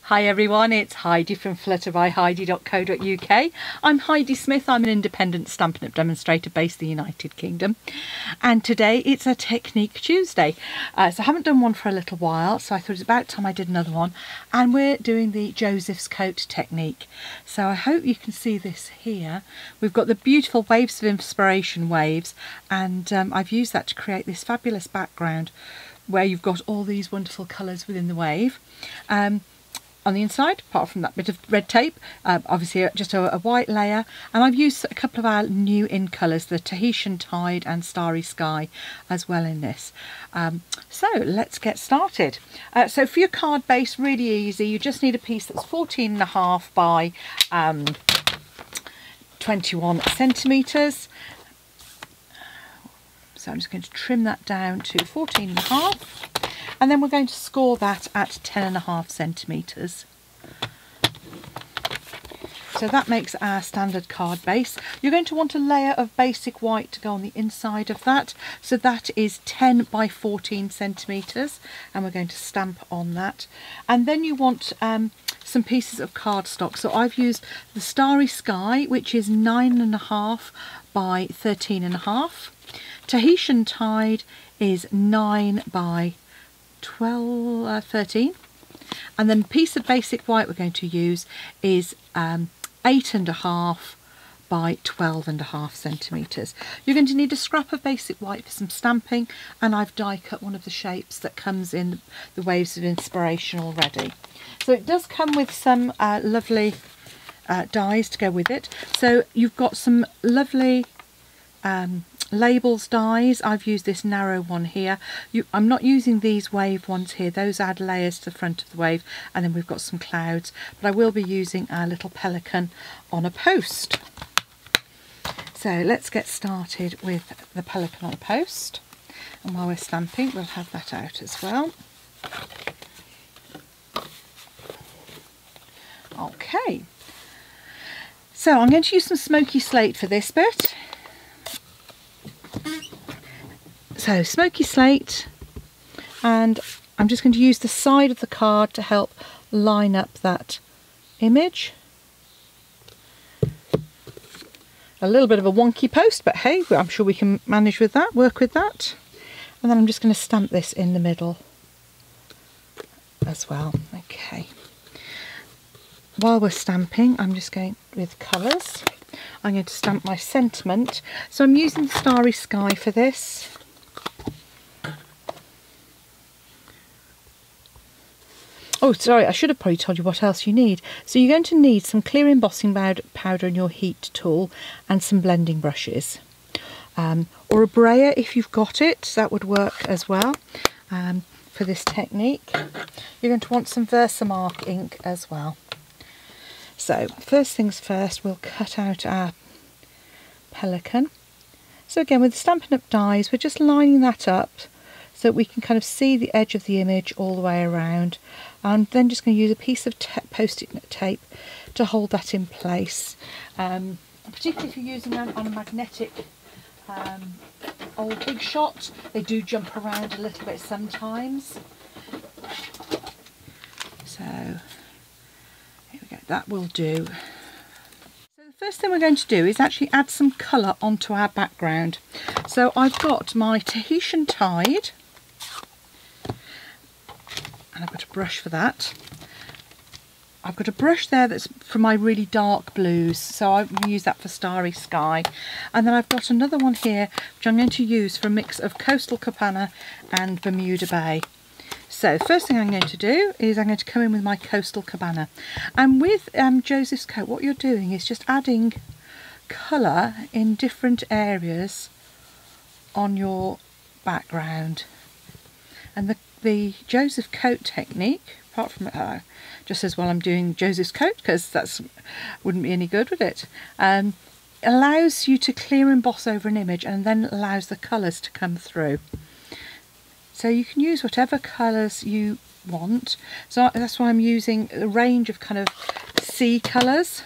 Hi everyone, it's Heidi from flutterbyheidi.co.uk. I'm Heidi Smith, I'm an independent Stampin' Up! Demonstrator based in the United Kingdom, and today it's a Technique Tuesday. So I haven't done one for a little while, so I thought it was about time I did another one, and we're doing the Joseph's Coat technique. So I hope you can see this here. We've got the beautiful Waves of Inspiration waves, and I've used that to create this fabulous background where you've got all these wonderful colours within the wave. On the inside, apart from that bit of red tape, obviously just a white layer, and I've used a couple of our new in colours, the Tahitian Tide and Starry Sky as well in this. So let's get started. So for your card base, really easy, you just need a piece that's 14.5 by 21 centimetres. So I'm just going to trim that down to 14.5. and then we're going to score that at 10.5 centimetres. So that makes our standard card base. You're going to want a layer of basic white to go on the inside of that. So that is 10 by 14 centimetres, and we're going to stamp on that. And then you want some pieces of cardstock. So I've used the Starry Sky, which is 9.5 by 13.5. Tahitian Tide is 9 by 13, and then piece of basic white we're going to use is 8.5 by 12.5 centimetres. You're going to need a scrap of basic white for some stamping, and I've die cut one of the shapes that comes in the Waves of Inspiration already. So it does come with some lovely dies to go with it. So you've got some lovely labels dies. I've used this narrow one here. I'm not using these wave ones here, those add layers to the front of the wave, and then we've got some clouds, but I will be using our little pelican on a post. So let's get started with the pelican on a post, and while we're stamping we'll have that out as well. Okay, so I'm going to use some smoky slate for this bit. So smoky slate, and I'm just going to use the side of the card to help line up that image. A little bit of a wonky post, but hey, I'm sure we can manage with that, work with that. And then I'm just going to stamp this in the middle as well. Okay. While we're stamping, I'm just going with colours. I'm going to stamp my sentiment. So I'm using the Starry Sky for this. Oh, sorry, I should have probably told you what else you need. So you're going to need some clear embossing powder in your heat tool and some blending brushes. Or a brayer if you've got it, that would work as well for this technique. You're going to want some Versamark ink as well. So first things first, we'll cut out our pelican. So again, with the Stampin' Up! Dies, we're just lining that up so that we can kind of see the edge of the image all the way around. I'm then just going to use a piece of post-it tape to hold that in place. Particularly if you're using them on a magnetic old big shot, they do jump around a little bit sometimes. So here we go, that will do. So the first thing we're going to do is actually add some colour onto our background. So I've got my Tahitian Tide, and I've got a brush for that. I've got a brush there that's for my really dark blues, so I will use that for Starry Sky. And then I've got another one here which I'm going to use for a mix of Coastal Cabana and Bermuda Bay. So first thing I'm going to do is I'm going to come in with my Coastal Cabana. And with Joseph's Coat, what you're doing is just adding colour in different areas on your background. And the Joseph Coat technique, apart from just as well I'm doing Joseph's Coat, because that wouldn't be any good, would it? Allows you to clear emboss over an image, and then allows the colours to come through. So you can use whatever colours you want. So that's why I'm using a range of kind of sea colours.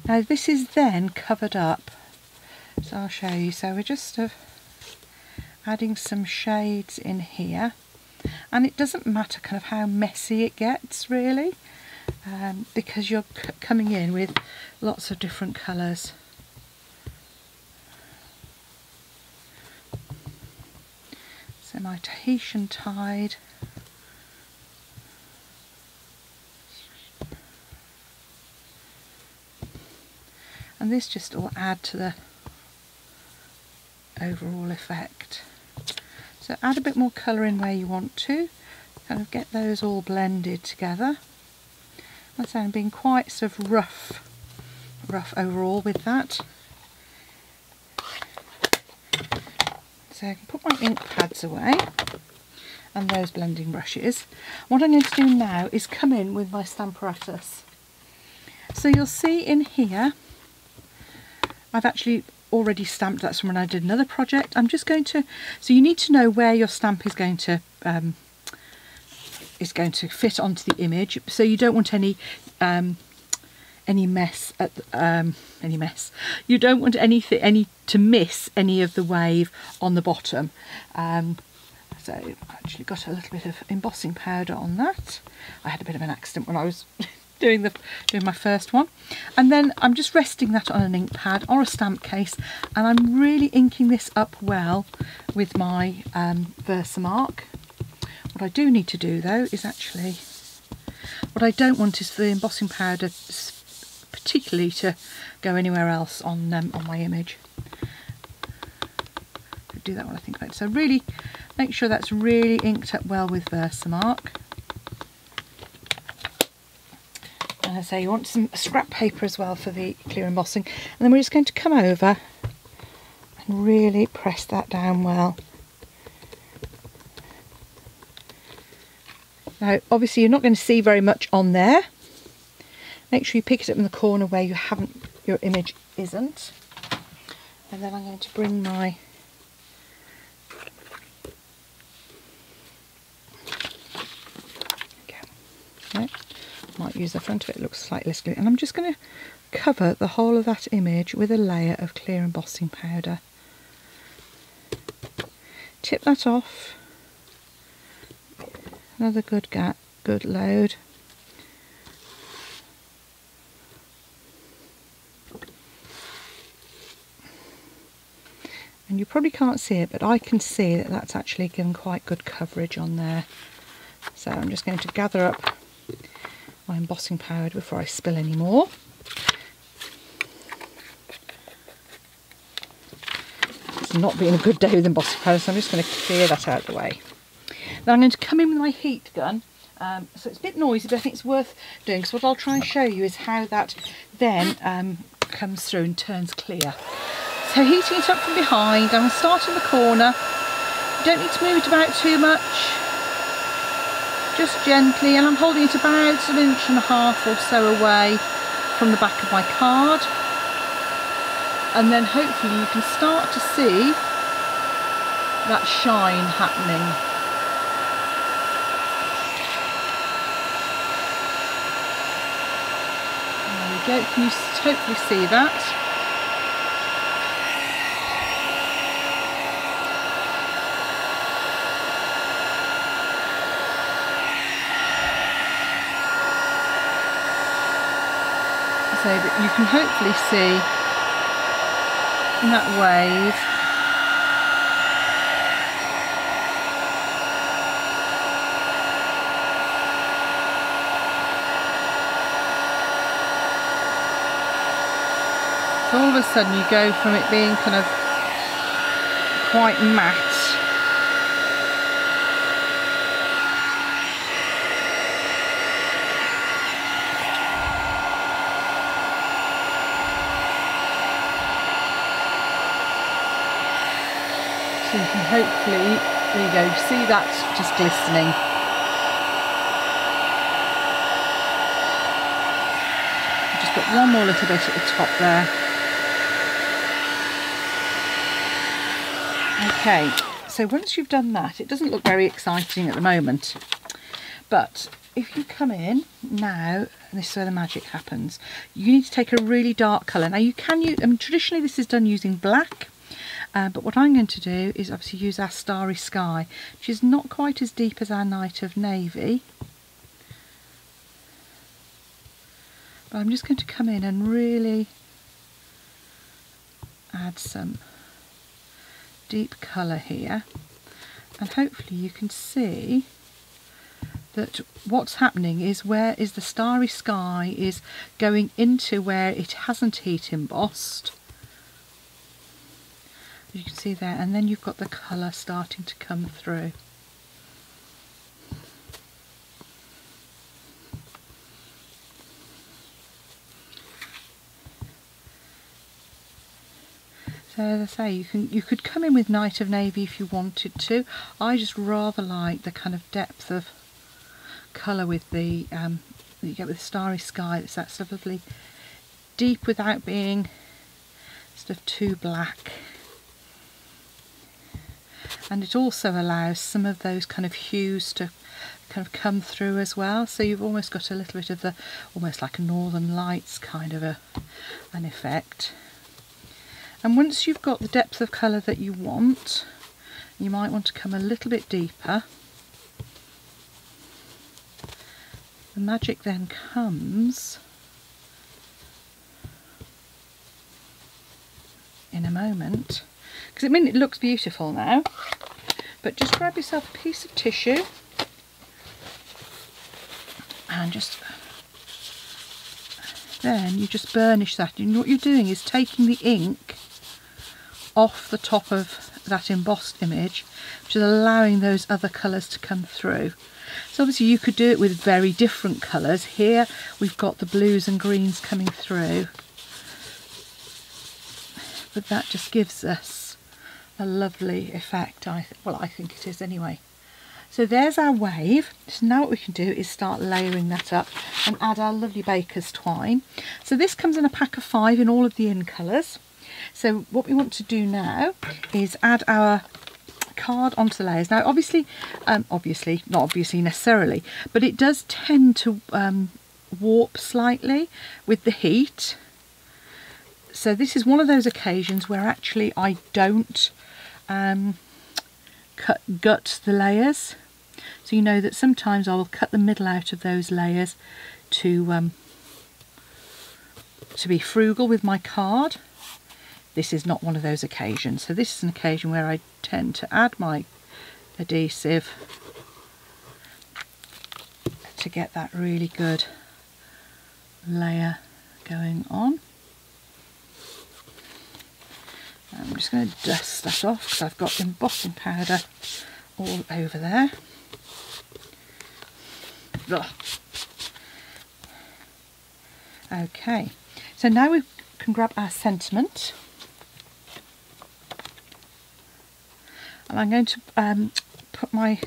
Now this is then covered up. So I'll show you. So we're just adding some shades in here, and it doesn't matter kind of how messy it gets really, because you're coming in with lots of different colours. So my Tahitian tide, and this just will add to the overall effect. So add a bit more colour in where you want to, kind of get those all blended together. I'm being quite sort of rough overall with that. So I can put my ink pads away and those blending brushes. What I'm going to do now is come in with my Stamparatus. So you'll see in here, I've actually already stamped. That's from when I did another project. I'm just going to, so you need to know where your stamp is going to fit onto the image. So you don't want any mess at any mess. You don't want any to miss any of the wave on the bottom. So I actually got a little bit of embossing powder on that. I had a bit of an accident when I was doing my first one, and then I'm just resting that on an ink pad or a stamp case, and I'm really inking this up well with my Versamark. What I do need to do though is actually, what I don't want is for the embossing powder particularly to go anywhere else on my image. I'll do that when I think about it. So really make sure that's really inked up well with Versamark. And I say you want some scrap paper as well for the clear embossing, and then we're just going to come over and really press that down well. Now obviously you're not going to see very much on there. Make sure you pick it up in the corner where you haven't, your image isn't. And then I'm going to bring my might use the front of it, looks slightly less glue, and I'm just going to cover the whole of that image with a layer of clear embossing powder. Tip that off, another good load, and you probably can't see it, but I can see that that's actually given quite good coverage on there. So I'm just going to gather up my embossing powder before I spill any more. It's not been a good day with embossing powder, so I'm just going to clear that out of the way. Then I'm going to come in with my heat gun. So it's a bit noisy, but I think it's worth doing, because what I'll try and show you is how that then comes through and turns clear. So heating it up from behind, I'm going to start in the corner. You don't need to move it about too much. Just gently, and I'm holding it about 1.5 inches or so away from the back of my card, and then hopefully you can start to see that shine happening. There we go, can you hopefully see that? So that you can hopefully see that wave. So all of a sudden you go from it being kind of quite matte so you can hopefully, there you go, see that just glistening. I've just got one more little bit at the top there. Okay, so once you've done that, it doesn't look very exciting at the moment, but if you come in now, and this is where the magic happens, you need to take a really dark colour. Now you can use, I mean, traditionally this is done using black, But what I'm going to do is obviously use our Starry Sky, which is not quite as deep as our Night of Navy. But I'm just going to come in and really add some deep colour here, and hopefully you can see that what's happening is where is the Starry Sky is going into where it hasn't heat embossed, as you can see there, and then you've got the colour starting to come through. So as I say, you could come in with Night of Navy if you wanted to. I just rather like the kind of depth of colour with the that you get with the Starry Sky. It's that sort of lovely deep without being sort of too black. And it also allows some of those kind of hues to kind of come through as well. So you've almost got a little bit of the, almost like a Northern Lights kind of an effect. And once you've got the depth of colour that you want, you might want to come a little bit deeper. The magic then comes in a moment, because I mean it looks beautiful now, but just grab yourself a piece of tissue and just then you just burnish that, and what you're doing is taking the ink off the top of that embossed image, which is allowing those other colours to come through. So obviously you could do it with very different colours. Here we've got the blues and greens coming through, but that just gives us a lovely effect. Well, I think it is anyway. So there's our wave. So now what we can do is start layering that up and add our lovely baker's twine. So this comes in a pack of 5 in all of the in colours. So what we want to do now is add our card onto the layers. Now obviously, not obviously necessarily, but it does tend to warp slightly with the heat. So this is one of those occasions where actually I don't gut the layers. So you know that sometimes I will cut the middle out of those layers to be frugal with my card. This is not one of those occasions. So this is an occasion where I tend to add my adhesive to get that really good layer going on. I'm just going to dust that off because I've got embossing powder all over there. Ugh. Okay, so now we can grab our sentiment, and I'm going to put my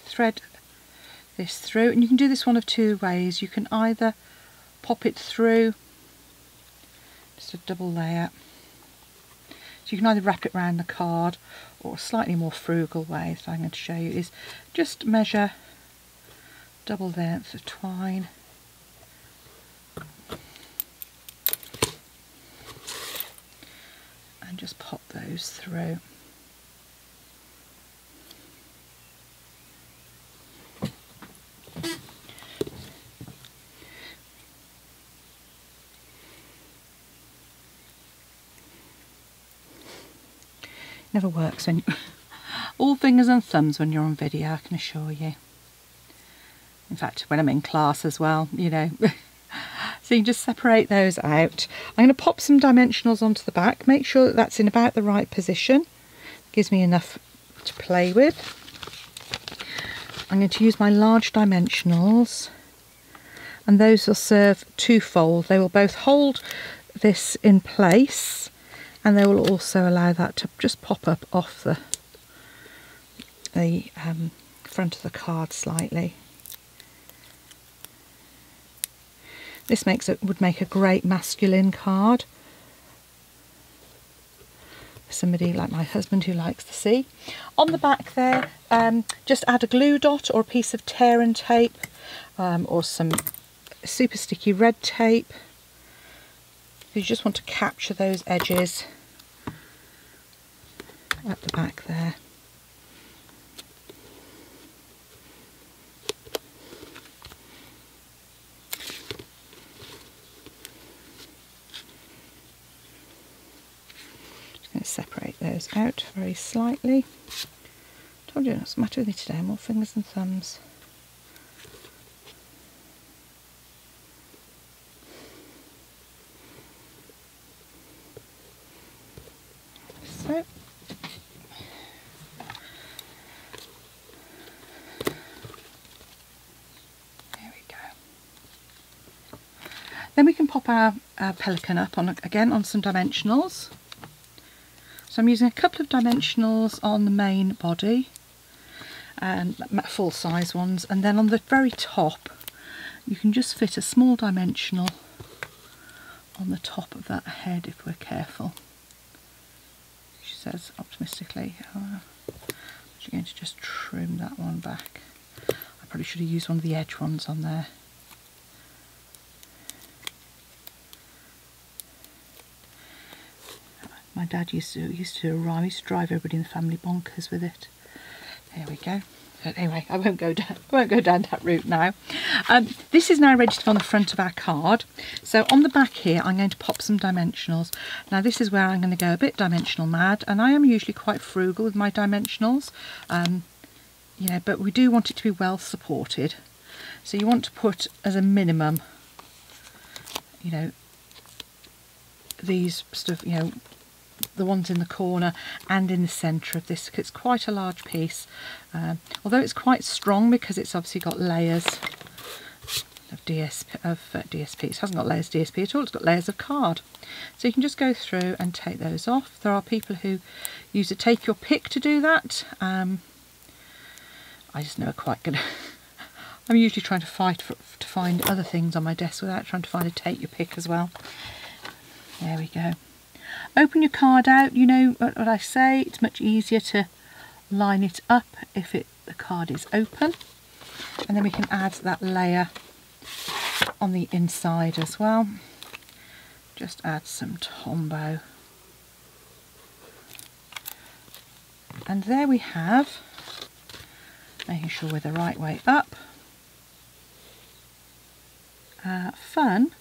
thread this through, and you can do this one of two ways. You can either pop it through, just a double layer, so you can either wrap it around the card, or a slightly more frugal way that I'm going to show you is just measure double length of twine and just pop those through. Never works when all fingers and thumbs when you're on video, I can assure you. In fact, when I'm in class as well, you know. So you can just separate those out. I'm going to pop some dimensionals onto the back. Make sure that that's in about the right position. Gives me enough to play with. I'm going to use my large dimensionals, and those will serve twofold. They will both hold this in place, and they will also allow that to just pop up off the front of the card slightly. This would make a great masculine card for somebody like my husband who likes the sea. On the back there, just add a glue dot or a piece of tear and tape, or some super sticky red tape. You just want to capture those edges. at the back there. Just going to separate those out very slightly. Told you what's the matter with me today, more fingers and thumbs. So, there we go. Then we can pop our pelican up on again on some dimensionals. So I'm using a couple of dimensionals on the main body, and full size ones, and then on the very top you can just fit a small dimensional on the top of that head if we're careful. She says optimistically. I'm actually going to just trim that one back. I probably should have used one of the edge ones on there. My dad used to rhyme. He used to drive everybody in the family bonkers with it. There we go. But anyway, I won't go down that route now. This is now ready to go on the front of our card. So on the back here, I'm going to pop some dimensionals. Now this is where I'm going to go a bit dimensional mad, and I am usually quite frugal with my dimensionals, you know, but we do want it to be well supported. So you want to put as a minimum, you know, these sort of, you know, the ones in the corner and in the centre of this. It's quite a large piece, although it's quite strong because it's obviously got layers of DSP. It hasn't got layers of DSP at all, it's got layers of card. So you can just go through and take those off. There are people who use a take your pick to do that. I just never quite gonna I'm usually trying to to find other things on my desk without trying to find a take your pick as well. There we go. Open your card out. You know what I say, it's much easier to line it up if the card is open, and then we can add that layer on the inside as well. Just add some Tombow, and there we have, making sure we're the right way up, fun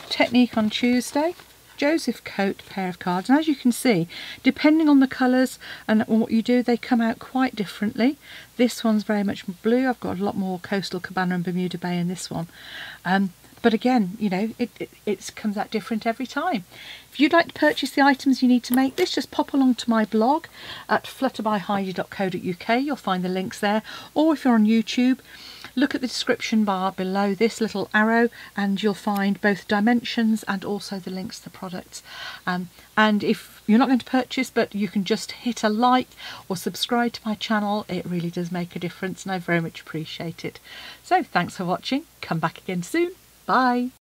technique on Tuesday. Joseph Coat pair of cards, and as you can see, depending on the colours and what you do, they come out quite differently. This one's very much blue. I've got a lot more Coastal Cabana and Bermuda Bay in this one, but again, you know, it comes out different every time. If you'd like to purchase the items you need to make this, just pop along to my blog at flutterbyheidi.co.uk. You'll find the links there, or if you're on YouTube, look at the description bar below this little arrow and you'll find both dimensions and also the links to the products. And if you're not going to purchase, but you can just hit a like or subscribe to my channel, it really does make a difference and I very much appreciate it. So thanks for watching. Come back again soon. Bye.